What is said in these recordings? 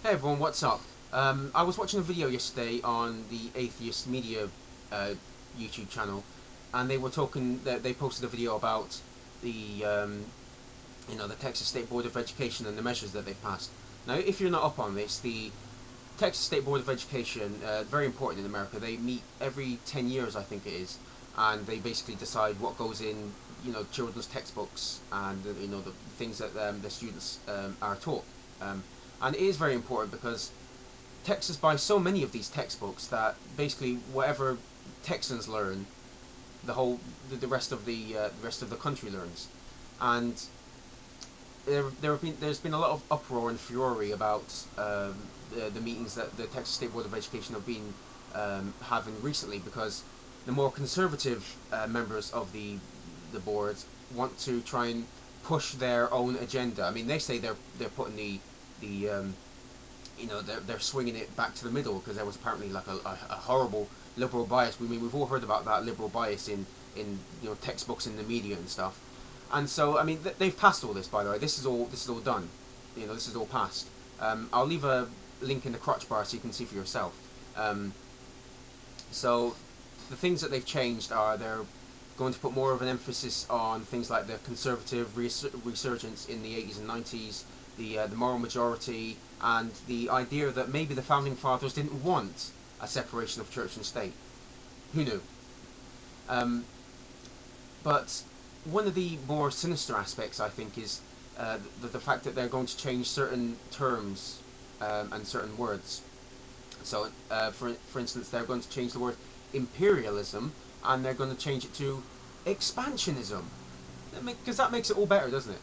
Hey everyone, what's up? I was watching a video yesterday on the Atheist Media uh, YouTube channel, and they were talking. They posted a video about the the Texas State Board of Education and the measures that they've passed. Now, if you're not up on this, the Texas State Board of Education, very important in America. They meet every 10 years, I think it is, and they basically decide what goes in, children's textbooks and the things that the students are taught. And it is very important because Texas buys so many of these textbooks that basically whatever Texans learn, the rest of the country learns, and there's been a lot of uproar and fury about the meetings that the Texas State Board of Education have been having recently, because the more conservative members of the board want to try and push their own agenda. I mean, they say they're putting the they're swinging it back to the middle, because there was apparently like a horrible liberal bias. We've all heard about that liberal bias in textbooks in the media and stuff. And so, I mean, they've passed all this, by the way. This is all done. This is all passed. I'll leave a link in the crotch bar so you can see for yourself. So the things that they've changed are they're going to put more of an emphasis on things like the conservative resurgence in the 80s and 90s, the moral majority, and the idea that maybe the founding fathers didn't want a separation of church and state. Who knew? But one of the more sinister aspects, I think, is the fact that they're going to change certain terms and certain words. So, for instance, they're going to change the word imperialism, and they're going to change it to expansionism, because that makes it all better, doesn't it?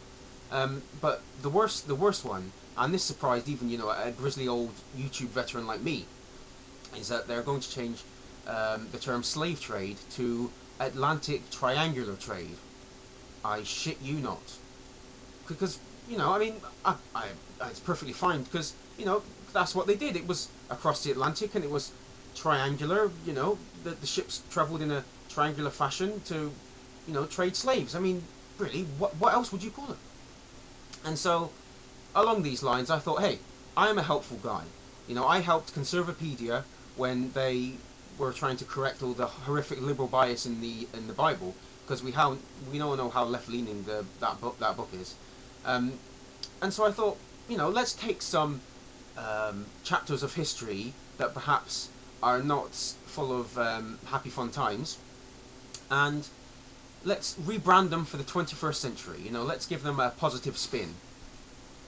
But the worst one, and this surprised even a grizzly old YouTube veteran like me, is that they're going to change the term slave trade to Atlantic triangular trade. I shit you not, because I mean, it's perfectly fine, because that's what they did. It was across the Atlantic, and it was triangular. The ships travelled in a triangular fashion to trade slaves. I mean, really, what else would you call it? And so, along these lines, I thought, hey, I am a helpful guy. I helped Conservapedia when they were trying to correct all the horrific liberal bias in the Bible, because we all know how left-leaning that book is. And so I thought, let's take some chapters of history that perhaps are not full of happy fun times, and let's rebrand them for the 21st century. Let's give them a positive spin.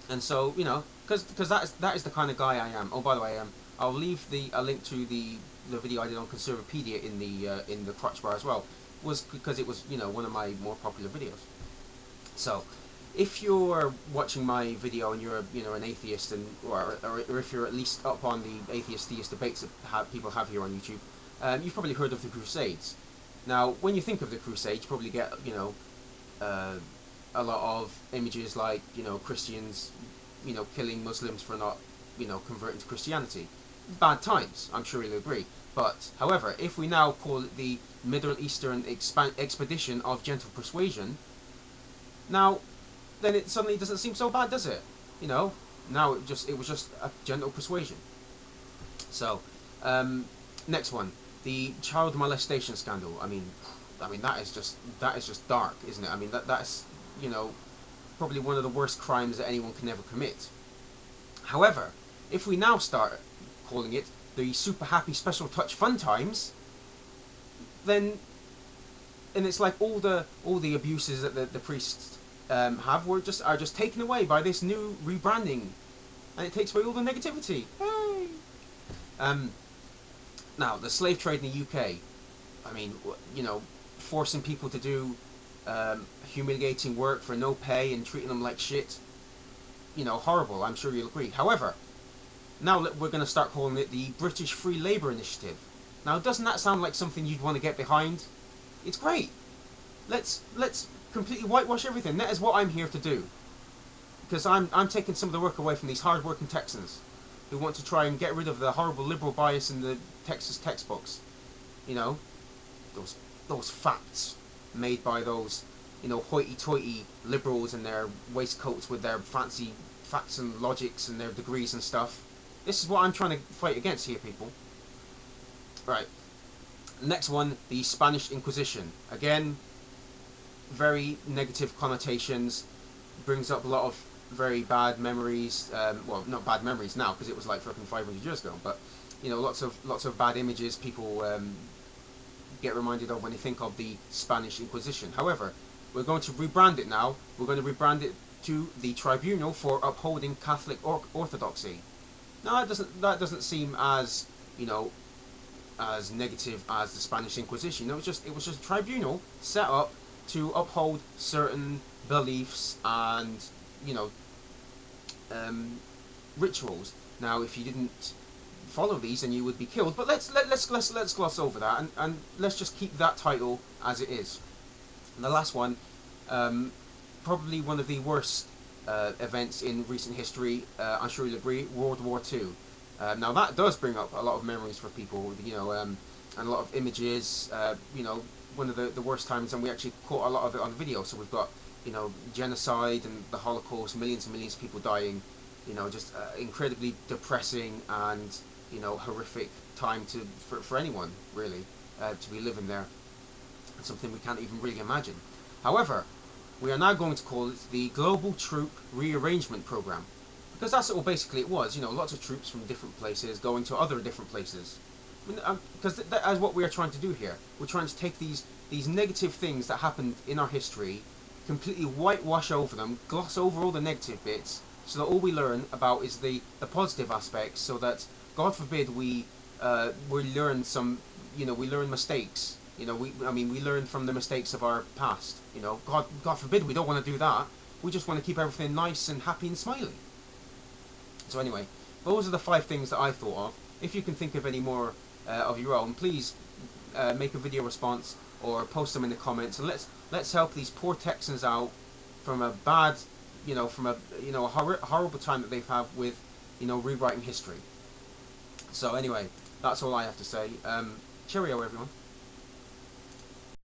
And so, because that is the kind of guy I am. Oh, by the way, I'll leave a link to the video I did on Conservapedia in the crotch bar as well. Was because it was one of my more popular videos. So, if you're watching my video and you're an atheist, or if you're at least up on the atheist-theist debates that people have here on YouTube, you've probably heard of the Crusades. Now, when you think of the Crusades, you probably get a lot of images like Christians killing Muslims for not converting to Christianity. Bad times, I'm sure you'll agree. But however, if we now call it the Middle Eastern Expedition of Gentle Persuasion, now then it suddenly doesn't seem so bad, does it? Now it was just a gentle persuasion. So next one, the child molestation scandal. I mean that is just dark, isn't it? I mean that's probably one of the worst crimes that anyone can ever commit. However, if we now start calling it the super happy special touch fun times, then it's like all the abuses that the priests have are just taken away by this new rebranding, and it takes away all the negativity. Hey! Now the slave trade in the UK. I mean, forcing people to do humiliating work for no pay and treating them like shit. Horrible. I'm sure you'll agree. However, now we're going to start calling it the British Free Labour Initiative. Now, doesn't that sound like something you'd want to get behind? It's great. Let's completely whitewash everything. That is what I'm here to do. Because I'm taking some of the work away from these hard-working Texans who want to try and get rid of the horrible liberal bias in the Texas textbooks. Those facts made by those hoity-toity liberals in their waistcoats with their fancy facts and logics and their degrees and stuff. This is what I'm trying to fight against here, people. Right. Next one, the Spanish Inquisition. Again, very negative connotations. Brings up a lot of very bad memories. Well, not bad memories now because it was like fucking 500 years ago. But you know, lots of bad images people get reminded of when they think of the Spanish Inquisition. However, we're going to rebrand it now. We're going to rebrand it to the Tribunal for Upholding Catholic Orthodoxy. Now that doesn't seem as, you know, as negative as the Spanish Inquisition. You know, it was just a tribunal set up to uphold certain beliefs and, you know, rituals. Now, if you didn't follow these, then you would be killed. But let's gloss over that and let's just keep that title as it is. And the last one, probably one of the worst events in recent history. I'm sure you'll agree, World War II. Now that does bring up a lot of memories for people, you know, and a lot of images. You know, one of the worst times, and we actually caught a lot of it on video. So we've got, you know, genocide and the Holocaust, millions and millions of people dying. You know, just incredibly depressing and, you know, horrific time for anyone really to be living there. It's something we can't even really imagine. However, we are now going to call it the Global Troop Rearrangement Program, because that's what basically it was. You know, lots of troops from different places going to other different places. I mean, because that is what we are trying to do here. We're trying to take these negative things that happened in our history, completely whitewash over them, gloss over all the negative bits, so that all we learn about is the positive aspects. So that, God forbid, we learn some, you know, we learn mistakes. You know, we learn from the mistakes of our past. You know, God forbid, we don't want to do that. We just want to keep everything nice and happy and smiley. So anyway, those are the 5 things that I thought of. If you can think of any more of your own, please make a video response or post them in the comments, and let's help these poor Texans out from a bad, you know, from a horrible time that they've had with, you know, rewriting history. So anyway, that's all I have to say. Cheerio, everyone.